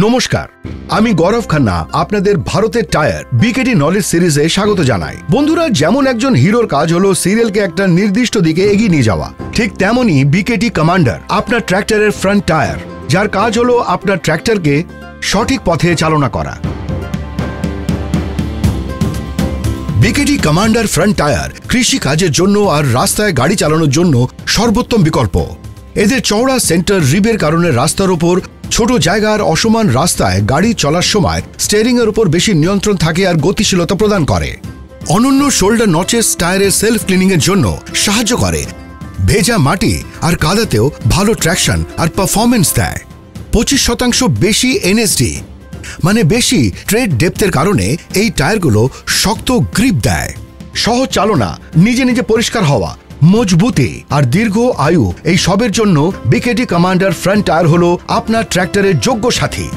নমস্কার, আমি গৌরব খান্না আপনাদের ভারতের টায়ার বিকেটি নলেজ সিরিজে স্বাগত জানাই। বন্ধুরা, যেমন একজন হিরোর কাজ হলো সিরিয়ালকে একটা নির্দিষ্ট দিকে এগিয়ে নিয়ে যাওয়া, ঠিক তেমনি বিকেটি কমান্ডার আপনার ট্র্যাক্টরের ফ্রন্ট টায়ার, যার কাজ হলো আপনার ট্র্যাক্টরকে সঠিক পথে চালনা করা। বিকেটি কমান্ডার ফ্রন্ট টায়ার কৃষি কাজের জন্য আর রাস্তায় গাড়ি চালানোর জন্য সর্বোত্তম বিকল্প। এদের চওড়া সেন্টার রিবের কারণে রাস্তার উপর ছোট জায়গার অসমান রাস্তায় গাড়ি চলার সময় স্টিয়ারিং এর উপর বেশি নিয়ন্ত্রণ থাকে আর গতিশীলতা প্রদান করে। অনন্য শোল্ডার নচেস টায়ারের সেলফ ক্লিনিং এর জন্য সাহায্য করে। ভেজা মাটি আর কাদাতেও ভালো ট্র্যাকশন আর পারফরমেন্স দেয়। 25% বেশি এনএসডি মানে বেশি ট্রেড ডেপথের কারণে এই টায়ারগুলো শক্ত গ্রিপ দেয়। সহজ চালনা, নিজে নিজে পরিষ্কার হওয়া, মজবুতি আর দীর্ঘ আয়ু, এই সবের জন্য বিকেটি কমান্ডার ফ্রন্ট টায়ার হলো আপনার ট্র্যাক্টরের যোগ্য সাথী।